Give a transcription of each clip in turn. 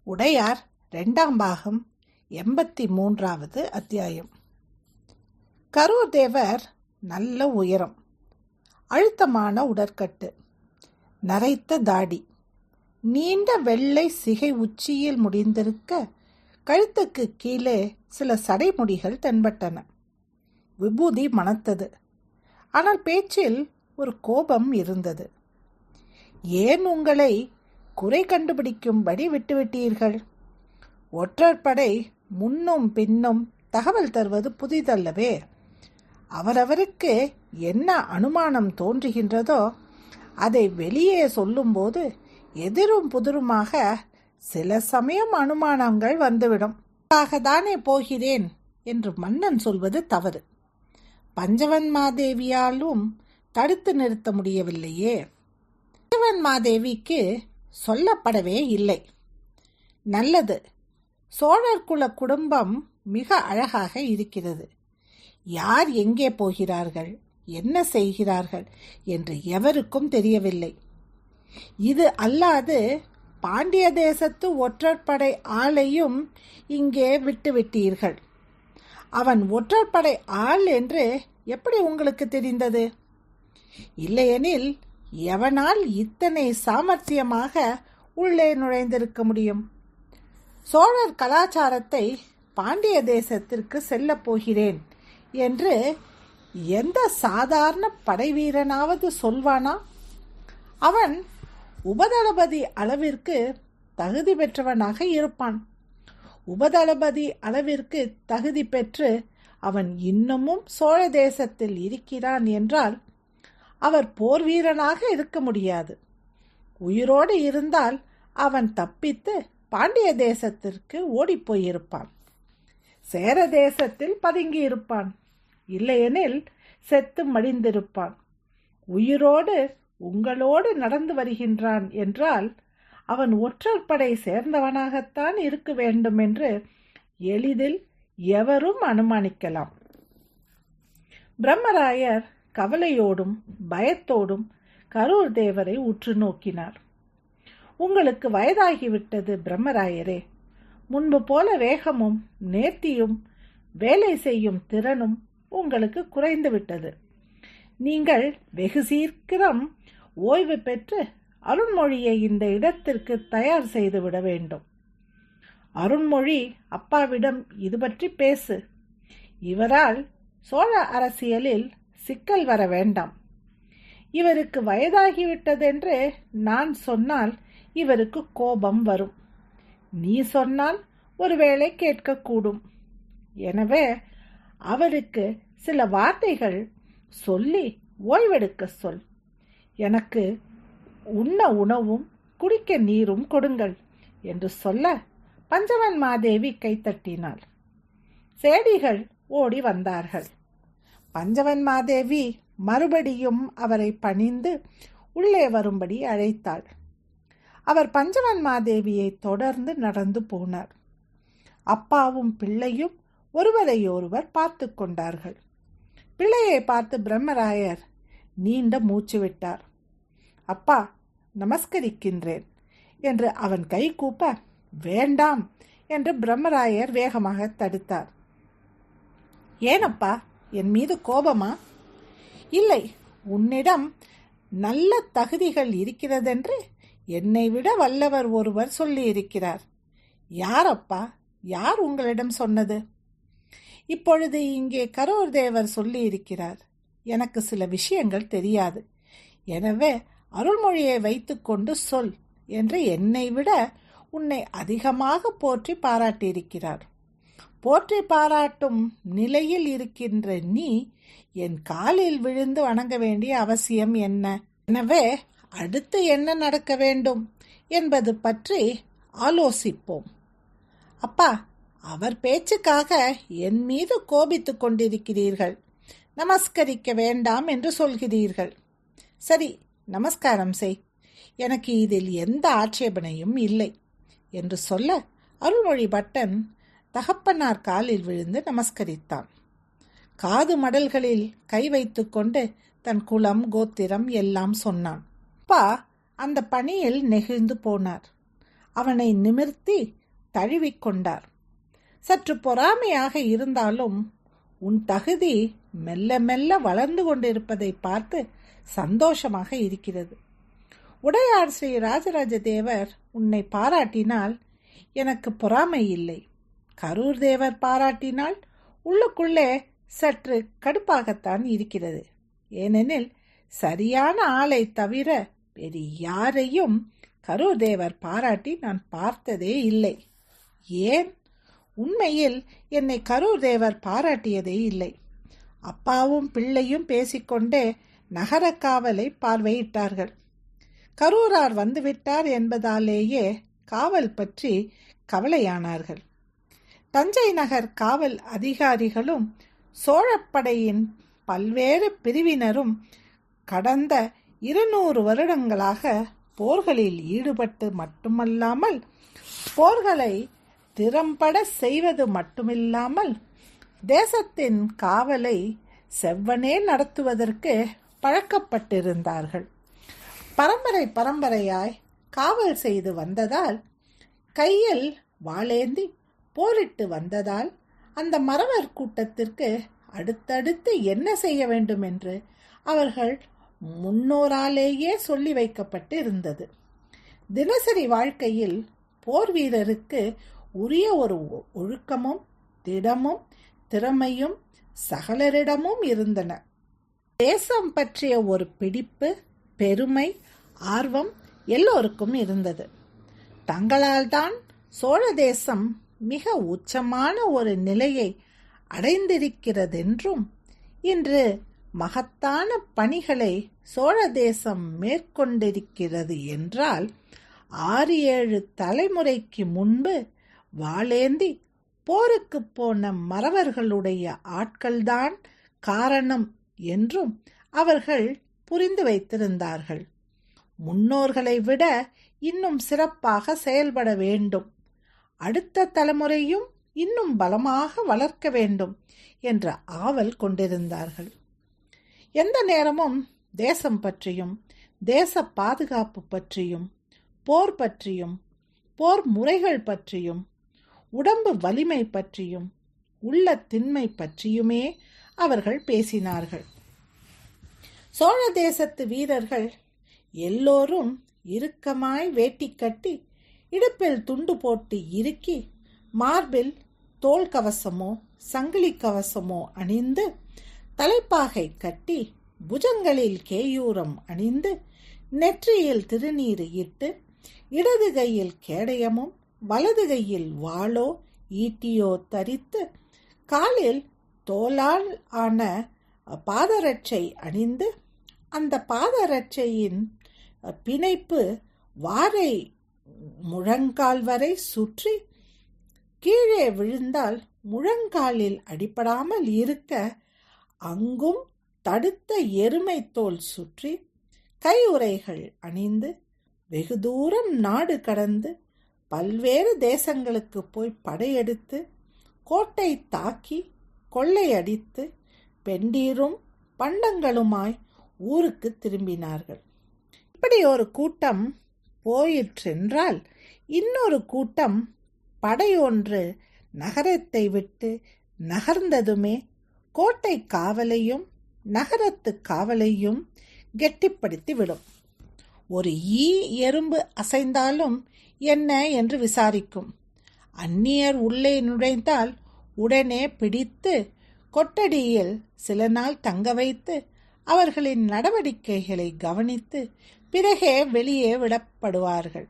உடையார் 2ஆம் பாகம் 83வது அத்தியாயம். கரூர் தேவர் நல்ல உயரம், அழுத்தமான உடற்கட்டு, நரைத்த தாடி, நீண்ட வெள்ளை சிகை உச்சியில் முடிந்திருக்க கழுத்துக்கு கீழே சில சடைமுடிகள் தென்பட்டன. விபூதி மணத்தது. ஆனால் பேச்சில் ஒரு கோபம் இருந்தது. ஏன் உங்களை குறை கண்டுபிடிக்கும்படி விட்டுவிட்டீர்கள்? ஒற்றற்படை முன்னும் பின்னும் தகவல் தருவது புதிதல்லவே. அவரவருக்கு என்ன அனுமானம் தோன்றுகின்றதோ அதை வெளியே சொல்லும்போது எதிரும் புதிருமாக சில சமயம் அனுமானங்கள் வந்துவிடும். தானே போகிறேன் என்று மன்னன் சொல்வது தவறு. பஞ்சவன் மாதேவியாலும் தடுத்து நிறுத்த முடியவில்லையே. பஞ்சவன் மாதேவிக்கு சொல்லப்படவே இல்லை. நல்லது, சோழர் குல குடும்பம் மிக அழகாக இருக்கிறது. யார் எங்கே போகிறார்கள், என்ன செய்கிறார்கள் என்று எவருக்கும் தெரியவில்லை. இது அல்லாது பாண்டிய தேசத்து ஒற்றற்படை ஆளையும் இங்கே விட்டுவிட்டீர்கள். அவன் ஒற்றற்படை ஆள் என்று எப்படி உங்களுக்கு தெரிந்தது? இல்லையெனில் எவனால் இத்தனை சாமர்த்தியமாக உள்ளே நுழைந்திருக்க முடியும்? சோழர் கலாச்சாரத்தை பாண்டிய தேசத்திற்கு செல்லப் போகிறேன் என்று எந்த சாதாரண படைவீரனாவது சொல்வானா? அவன் உபதளபதி அளவிற்கு தகுதி பெற்றவனாக இருப்பான். உபதளபதி அளவிற்கு தகுதி பெற்று அவன் இன்னமும் சோழ தேசத்தில் இருக்கிறான் என்றால் அவர் போர் வீரனாக இருக்க முடியாது. உயிரோடு இருந்தால் அவன் தப்பித்து பாண்டிய தேசத்திற்கு ஓடிப்போயிருப்பான். சேர தேசத்தில் பதுங்கி இருப்பான். இல்லையெனில் செத்து மடிந்திருப்பான். உயிரோடு உங்களோடு நடந்து வருகின்றான் என்றால் அவன் ஒற்றற்படை சேர்ந்தவனாகத்தான் இருக்க வேண்டும் என்று எளிதில் எவரும் அனுமானிக்கலாம். பிரம்மராயர் கவலையோடும் பயத்தோடும் கரூர் தேவரை உற்று நோக்கினார். உங்களுக்கு வயதாகிவிட்டது பிரம்மராயரே. முன்பு போல வேகமும் நேர்த்தியும் வேலை செய்யும் திறனும் உங்களுக்கு குறைந்து விட்டது. நீங்கள் வெகு சீக்கிரம் ஓய்வு பெற்று அருண்மொழியை இந்த இடத்திற்கு தயார் செய்துவிட வேண்டும். அருண்மொழி அப்பாவிடம் இது பற்றி பேசு. இவரால் சோழ அரசியலில் சிக்கல் வர வேண்டாம். இவருக்கு வயதாகிவிட்டதென்று நான் சொன்னால் இவருக்கு கோபம் வரும். நீ சொன்னால் ஒருவேளை கேட்கக்கூடும். எனவே அவருக்கு சில வார்த்தைகள் சொல்லி ஓய்வெடுக்க சொல். எனக்கு உண்ண உணவும் குடிக்க நீரும் கொடுங்கள் என்று சொல்ல பஞ்சவன் மாதேவி கைத்தட்டினாள். சேடிகள் ஓடி வந்தார்கள். பஞ்சவன் மாதேவி மறுபடியும் அவரை பணிந்து உள்ளே வரும்படி அழைத்தாள். அவர் பஞ்சவன் மாதேவியை தொடர்ந்து நடந்து போனார். அப்பாவும் பிள்ளையும் ஒருவரையொருவர் பார்த்து கொண்டார்கள். பிள்ளையை பார்த்து பிரம்மராயர் நீண்ட மூச்சு விட்டார். அப்பா, நமஸ்கரிக்கின்றேன் என்று அவன் கை கூப்ப, வேண்டாம் என்று பிரம்மராயர் வேகமாக தடுத்தார். ஏனப்பா, என் மீது கோபமா? இல்லை, உன்னிடம் நல்ல தகுதிகள் இருக்கிறதென்று என்னை விட வல்லவர் ஒருவர் சொல்லியிருக்கிறார். யாரப்பா? யார் உங்களிடம் சொன்னது? இப்பொழுது இங்கே கரூர் தேவர் சொல்லியிருக்கிறார். எனக்கு சில விஷயங்கள் தெரியாது. எனவே அருள்மொழியை வைத்துக்கொண்டு சொல் என்று என்னை விட உன்னை அதிகமாக போற்றி பாராட்டியிருக்கிறார். போற்றி பாராட்டும் நிலையில் இருக்கின்ற நீ என் காலில் விழுந்து வணங்க வேண்டிய அவசியம் என்ன? எனவே அடுத்து என்ன நடக்க வேண்டும் என்பது பற்றி ஆலோசிப்போம். அப்பா, அவர் பேச்சுக்காக என் மீது கோபித்துக் கொண்டிருக்கிறீர்கள். நமஸ்கரிக்க வேண்டாம் என்று சொல்கிறீர்கள். சரி, நமஸ்காரம் செய். எனக்கு இதில் எந்த ஆட்சேபனையும் இல்லை என்று சொல்ல அருள்மொழி பட்டன் தகப்பனார் காலில் விழுந்து நமஸ்கரித்தான். காது மடல்களில் கை வைத்து கொண்டு தன் குலம் கோத்திரம் எல்லாம் சொன்னான். அப்பா அந்த பணியில் நெகிழ்ந்து போனார். அவனை நிமிர்த்தி தழுவிக்கொண்டார். சற்று பொறாமையாக இருந்தாலும் உன் தகுதி மெல்ல மெல்ல வளர்ந்து கொண்டிருப்பதை பார்த்து சந்தோஷமாக இருக்கிறது. உடையார் ஸ்ரீ ராஜராஜ தேவர் உன்னை பாராட்டினால் எனக்கு பொறாமை இல்லை. கரூர் தேவர் பாராட்டினால் உள்ளுக்குள்ளே சற்று கடுப்பாகத்தான் இருக்கிறது. ஏனெனில் சரியான ஆளை தவிர வேறு யாரையும் கரூர் தேவர் பாராட்டி நான் பார்த்ததே இல்லை. ஏன்? உண்மையில் என்னை கரூர் தேவர் பாராட்டியதே இல்லை. அப்பாவும் பிள்ளையும் பேசிக்கொண்டே நகர காவலை பார்வையிட்டார்கள். கரூரார் வந்துவிட்டார் என்பதாலேயே காவல் பற்றி கவலையானார்கள். தஞ்சை நகர் காவல் அதிகாரிகளும் சோழப்படையின் பல்வேறு பிரிவினரும் கடந்த 200 வருடங்களாக போர்களில் ஈடுபட்டு மட்டுமல்லாமல் போர்களை திறம்பட செய்வது மட்டுமில்லாமல் தேசத்தின் காவலை செவ்வனே நடத்துவதற்கு பழக்கப்பட்டிருந்தார்கள். பரம்பரை பரம்பரையாய் காவல் செய்து வந்ததால், கையில் வாளேந்தி போரிட்டு வந்ததால் அந்த மறவர் கூட்டத்திற்கு அடுத்தடுத்து என்ன செய்ய வேண்டும் என்று அவர்கள் முன்னோராலேயே சொல்லி வைக்கப்பட்டு இருந்தது. தினசரி வாழ்க்கையில் போர் வீரருக்கு உரிய ஒரு ஒழுக்கமும் திடமும் திறமையும் சகலரிடமும் இருந்தன. தேசம் பற்றிய ஒரு பிடிப்பு, பெருமை, ஆர்வம் எல்லோருக்கும் இருந்தது. தங்களால் தான் சோழ தேசம் மிக உச்சமான ஒரு நிலையை அடைந்திருக்கிறதென்றும், இன்று மகத்தான பணிகளை சோழ தேசம் மேற்கொண்டிருக்கிறது என்றால் 6-7 தலைமுறைக்கு முன்பு வாளேந்தி போருக்கு போன மறவர்களுடைய ஆட்கள்தான் காரணம் என்றும் அவர்கள் புரிந்து வைத்திருந்தார்கள். முன்னோர்களை விட இன்னும் சிறப்பாக செயல்பட வேண்டும், அடுத்த தலைமுறையும் இன்னும் பலமாக வளர்க்க வேண்டும் என்ற ஆவல் கொண்டிருந்தார்கள். எந்த நேரமும் தேசம் பற்றியும் தேச பாதுகாப்பு பற்றியும் போர் பற்றியும் போர் முறைகள் பற்றியும் உடம்பு வலிமை பற்றியும் உள்ள திண்மை பற்றியுமே அவர்கள் பேசினார்கள். சோழ தேசத்து வீரர்கள் எல்லோரும் இறுக்கமாய் வேட்டி கட்டி இடுப்பில் துண்டு போட்டு இறுக்கி மார்பில் தோல் கவசமோ சங்கிலி கவசமோ அணிந்து தலைப்பாகை கட்டி புஜங்களில் கேயூரம் அணிந்து நெற்றியில் திருநீறு இட்டு இடது கையில் கேடயமும் வலது கையில் வாளோ ஈட்டியோ தரித்து காலில் தோலால் ஆன பாதரட்சை அணிந்து அந்த பாதரட்சையின் பிணைப்பு வாரை முழங்கால் வரை சுற்றி கீழே விழுந்தால் முழங்காலில் அடிபடாமல் இருக்க அங்கும் தடுத்த எருமை தோல் சுற்றி கையுறைகள் அணிந்து வெகு தூரம் நாடு கடந்து பல்வேறு தேசங்களுக்கு போய் படையெடுத்து கோட்டை தாக்கி கொள்ளையடித்து பெண்டீரும் பண்டங்களுமாய் ஊருக்கு திரும்பினார்கள். இப்படி ஒரு கூட்டம் போயிற்றென்றால் இன்னொரு கூட்டம் படையொன்று நகரத்தை விட்டு நகர்ந்ததுமே கோட்டை காவலையும் நகரத்து காவலையும் கெட்டிப்படுத்தி விடும். ஒரு எறும்பு அசைந்தாலும் என்ன என்று விசாரிக்கும். அந்நியர் உள்ளே நுழைந்தால் உடனே பிடித்து கொட்டடியில் சில நாள் தங்க வைத்து அவர்களின் நடவடிக்கைகளை கவனித்து பிறகே வெளியே விடப்படுவார்கள்.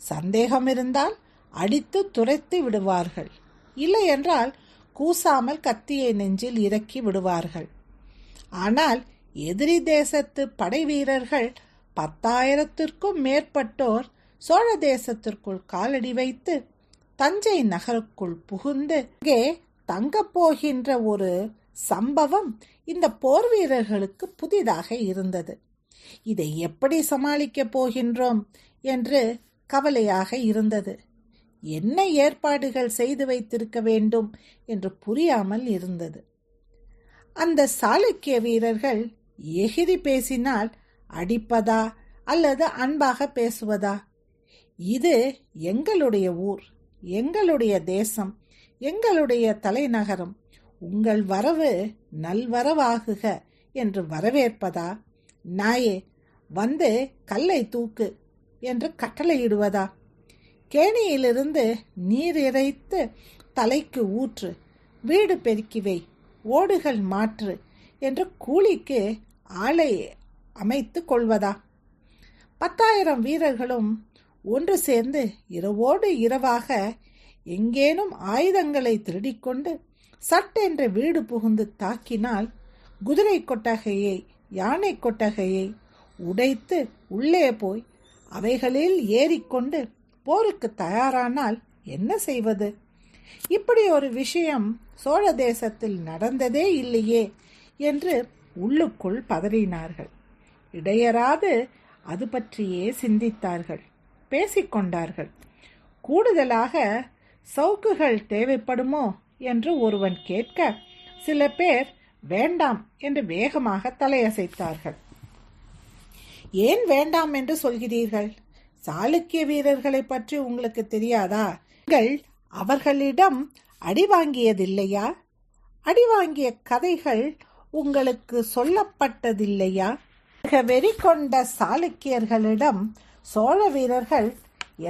சந்தேகம் இருந்தால் அடித்து துரைத்து விடுவார்கள். இல்லை என்றால் கூசாமல் கத்தியை நெஞ்சில் இறக்கி விடுவார்கள். ஆனால் எதிரி தேசத்து படை வீரர்கள் 10,000த்திற்கும் மேற்பட்டோர் சோழ தேசத்திற்குள் காலடி வைத்து தஞ்சை நகருக்குள் புகுந்து இங்கே தங்கப் போகின்ற ஒரு சம்பவம் இந்த போர் வீரர்களுக்கு புதிதாக இருந்தது. இதை எப்படி சமாளிக்கப் போகின்றோம் என்று கவலையாக இருந்தது. என்ன ஏற்பாடுகள் செய்து வைத்திருக்க வேண்டும் என்று புரியாமல் இருந்தது. அந்த சாளுக்கிய வீரர்கள் எகிரி பேசினால் அடிப்பதா அல்லது அன்பாக பேசுவதா? இது எங்களுடைய ஊர், எங்களுடைய தேசம், எங்களுடைய தலைநகரம். உங்கள் வரவு நல்வரவாகுக என்று வரவேற்பதா? நாயே, வந்து கல்லை தூக்கு என்று கட்டளையிடுவதா? கேணியிலிருந்து நீர் இறைத்து தலைக்கு ஊற்று, வீடு பெருக்கி வை, ஓடுகள் மாற்று என்று கூலிக்கு ஆளை அமைத்து கொள்வதா? 10,000 வீரர்களும் ஒன்று சேர்ந்து இரவோடு இரவாக எங்கேனும் ஆயுதங்களை திருடிக்கொண்டு சட்டென்று வீடு புகுந்து தாக்கினால் குதிரை கொட்டகையை, யானை கொட்டகையை உடைத்து உள்ளே போய் அவைகளில் ஏறிக்கொண்டு போருக்கு தயாரானால் என்ன செய்வது? இப்படி ஒரு விஷயம் சோழ தேசத்தில் நடந்ததே இல்லையே என்று உள்ளுக்குள் பதறினார்கள். இடையராது அது பற்றியே சிந்தித்தார்கள், பேசிக்கொண்டார்கள். கூடுதலாக சவுக்குகள் தேவைப்படுமோ என்று ஒருவன் கேட்க, சில பேர் வேண்டாம் என்று வேகமாக தலையசைத்தார்கள். ஏன் வேண்டாம் என்று சொல்கிறீர்கள்? சாளுக்கிய வீரர்களை பற்றி உங்களுக்கு தெரியாதா? நீங்கள் அவர்களிடம் அடி வாங்கியதில்லையா? அடி வாங்கிய கதைகள் உங்களுக்கு சொல்லப்பட்டதில்லையா? வெறி கொண்ட சாளுக்கியர்களிடம் சோழ வீரர்கள்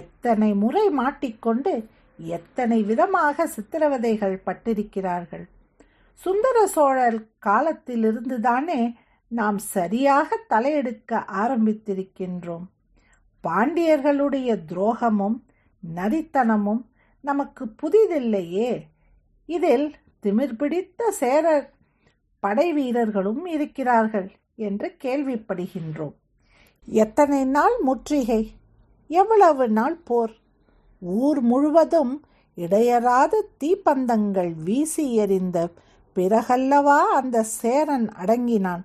எத்தனை முறை மாட்டிக்கொண்டு எத்தனை விதமாக சித்திரவதைகள் பட்டிருக்கிறார்கள். சுந்தர சோழர் காலத்திலிருந்துதானே நாம் சரியாக தலையெடுக்க ஆரம்பித்திருக்கின்றோம். பாண்டியர்களுடைய துரோகமும் நரித்தனமும் நமக்கு புதிதில்லையே. இதில் திமிர் பிடித்த சேர படை வீரர்களும் இருக்கிறார்கள் என்று கேள்விப்படுகின்றோம். எத்தனை நாள் முற்றுகை, எவ்வளவு நாள் போர்? ஊர் முழுவதும் இடையராது தீப்பந்தங்கள் வீசி எறிந்த பிறகல்லவா அந்த சேரன் அடங்கினான்.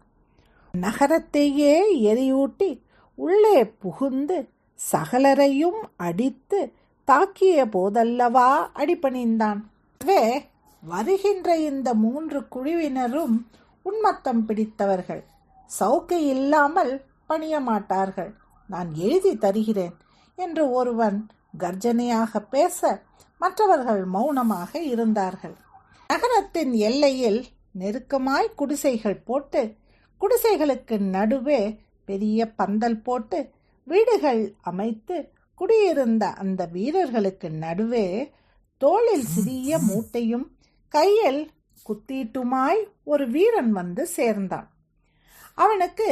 நகரத்தையே எரியூட்டி உள்ளே புகுந்து சகலரையும் அடித்து தாக்கிய போதல்லவா அடிபணிந்தான். வருகின்ற இந்த 3 குழுவினரும் உன்மத்தம் பிடித்தவர்கள். சவுக்கு இல்லாமல் பணிய மாட்டார்கள். நான் எழுதி தருகிறேன் என்று ஒருவன் கர்ஜனையாக பேச மற்றவர்கள் மௌனமாக இருந்தார்கள். நகரத்தின் எல்லையில் நெருக்கமாய் குடிசைகள் போட்டு, குடிசைகளுக்கு நடுவே பெரிய பந்தல் போட்டு வீடுகள் அமைத்து குடியிருந்த அந்த வீரர்களுக்கு நடுவே தோளில் சிறிய மூட்டையும் கையில் குத்தீட்டுமாய் ஒரு வீரன் வந்து சேர்ந்தான். அவனுக்கு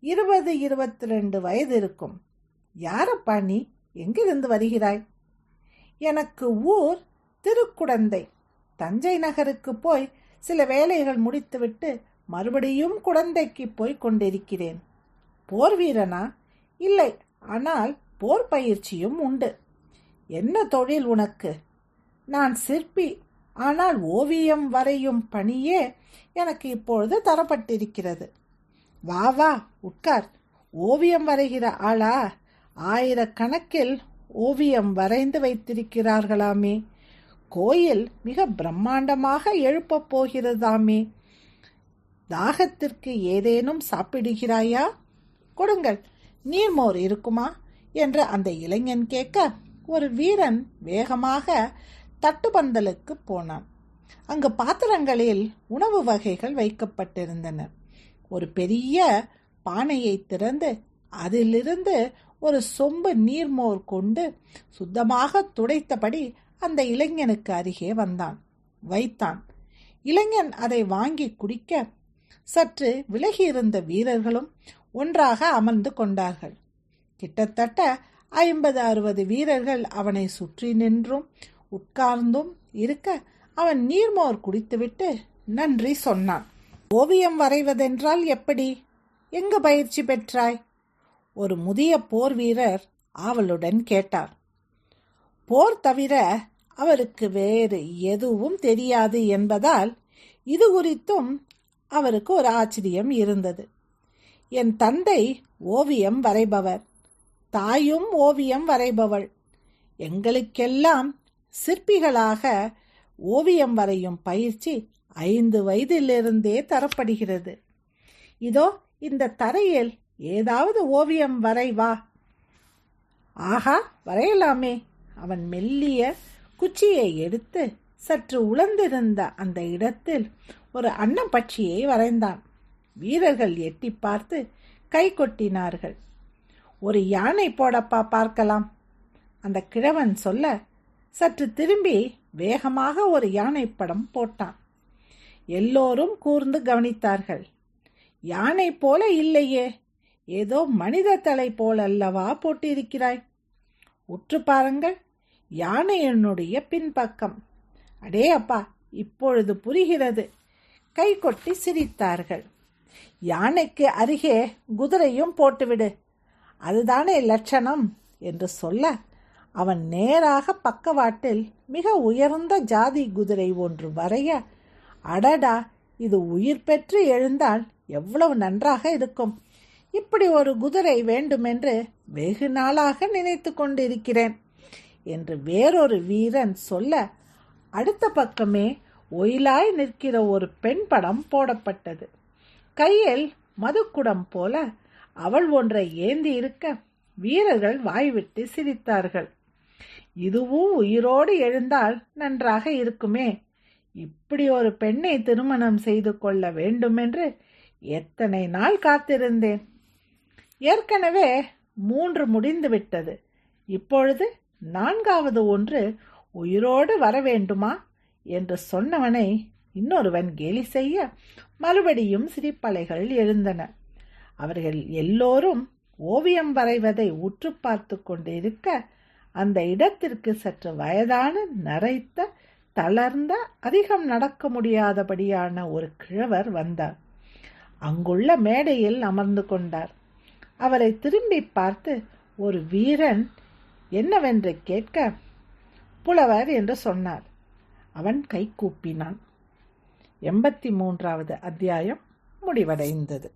20-22 வயது இருக்கும். யாரப்பா நீ? எங்கிருந்து வருகிறாய்? எனக்கு ஊர் திருக்குடந்தை. தஞ்சை நகருக்கு போய் சில வேலைகள் முடித்துவிட்டு மறுபடியும் குடந்தைக்கு போய் கொண்டிருக்கிறேன். போர் வீரனா? இல்லை, ஆனால் போர் பயிற்சியும் உண்டு. என்ன தொழில் உனக்கு? நான் சிற்பி. ஆனால் ஓவியம் வரையும் பணியே எனக்கு இப்பொழுது தரப்பட்டிருக்கிறது. வா வா, உட்கார். ஓவியம் வரைகிற ஆளா? 1000 கணக்கில் ஓவியம் வரைந்து வைத்திருக்கிறார்களாமே. கோயில் மிக பிரம்மாண்டமாக எழுப்பப் போகிறதாமே. தாகத்திற்கு ஏதேனும் சாப்பிடுகிறாயா? கொடுங்கள், நீர்மோர் இருக்குமா என்று அந்த இளைஞன் கேட்க, ஒரு வீரன் வேகமாக தட்டுப்பந்தலுக்கு போனான். அங்கு பாத்திரங்களில் உணவு வகைகள் வைக்கப்பட்டிருந்தன. ஒரு பெரிய பானையை திறந்து அதிலிருந்து ஒரு சொம்பு நீர்மோர் கொண்டு சுத்தமாக துடைத்தபடி அந்த இளைஞனுக்கு அருகே வைத்தான். இளைஞன் அதை வாங்கி குடிக்க சற்று விலகியிருந்த வீரர்களும் ஒன்றாக அமர்ந்து கொண்டார்கள். கிட்டத்தட்ட 50-60 வீரர்கள் அவனை சுற்றி நின்றும் உட்கார்ந்தும் இருக்க அவன் நீர்மோர் குடித்துவிட்டு நன்றி சொன்னான். ஓவியம் வரைவதென்றால் எப்படி? எங்கு பயிற்சி பெற்றாய்? ஒரு முதிய போர் வீரர் ஆவலுடன் கேட்டார். போர் தவிர அவருக்கு வேறு எதுவும் தெரியாது என்பதால் இது குறித்தும் அவருக்கு ஒரு ஆச்சரியம் இருந்தது. என் தந்தை ஓவியம் வரைபவர், தாயும் ஓவியம் வரைபவள். எங்களுக்கெல்லாம் சிற்பிகளாக ஓவியம் வரையும் பயிற்சி 5 வயதிலிருந்தே தரப்படுகிறது. இதோ இந்த தரையில் ஏதாவது ஓவியம் வரைவா. ஆஹா, வரையலாமே. அவன் மெல்லிய குச்சியை எடுத்து சற்று உலர்ந்திருந்த அந்த இடத்தில் ஒரு அன்னப்பட்சியை வரைந்தான். வீரர்கள் எட்டி பார்த்து கை கொட்டினார்கள். ஒரு யானை போடப்பா பார்க்கலாம், அந்த கிழவன் சொல்ல சற்று திரும்பி வேகமாக ஒரு யானை படம் போட்டான். எல்லோரும் கூர்ந்து கவனித்தார்கள். யானை போல இல்லையே, ஏதோ மனித தலை போலல்லவா போட்டிருக்கிறாய். உற்று பாருங்கள், யானையினுடைய பின்பக்கம். அடே அப்பா, இப்பொழுது புரிகிறது. கை கொட்டி சிரித்தார்கள். யானைக்கு அருகே குதிரையும் போட்டுவிடு, அதுதானே லட்சணம் என்று சொல்ல அவன் நேராக பக்கவாட்டில் மிக உயர்ந்த ஜாதி குதிரை ஒன்று வரைய, அடடா, இது உயிர் பெற்று எழுந்தால் எவ்வளவு நன்றாக இருக்கும். இப்படி ஒரு குதிரை வேண்டுமென்று வெகு நாளாக நினைத்து கொண்டிருக்கிறேன் என்று வேறொரு வீரன் சொல்ல, அடுத்த பக்கமே ஒயிலாய் நிற்கிற ஒரு பெண் படம் போடப்பட்டது. கையில் மதுக்குடம் போல அவள் ஒன்றை ஏந்தி இருக்க வீரர்கள் வாய்விட்டு சிரித்தார்கள். இதுவும் உயிரோடு எழுந்தால் நன்றாக இருக்குமே, இப்படி ஒரு பெண்ணை திருமணம் செய்து கொள்ள வேண்டுமென்று எத்தனை நாள் காத்திருந்தேன். ஏற்கனவே 3 முடிந்துவிட்டது. இப்பொழுது 4வது ஒன்று உயிரோடு வர வேண்டுமா என்று சொன்னவனை இன்னொருவன் கேலி செய்ய மறுபடியும் சிரிப்பலைகள் எழுந்தன. அவர்கள் எல்லோரும் ஓவியம் வரைவதை உற்று பார்த்து கொண்டிருக்க, அந்த இடத்திற்கு சற்று வயதான, நரைத்த, தளர்ந்த, அதிகம் நடக்க முடியாதபடியான ஒரு கிழவர் வந்தார். அங்குள்ள மேடையில் அமர்ந்து கொண்டார். அவரை திரும்பி பார்த்து ஒரு வீரன் என்னவென்று கேட்க, புலவர் என்று சொன்னார். அவன் கை கூப்பினான். 83வது அத்தியாயம் முடிவடைந்தது.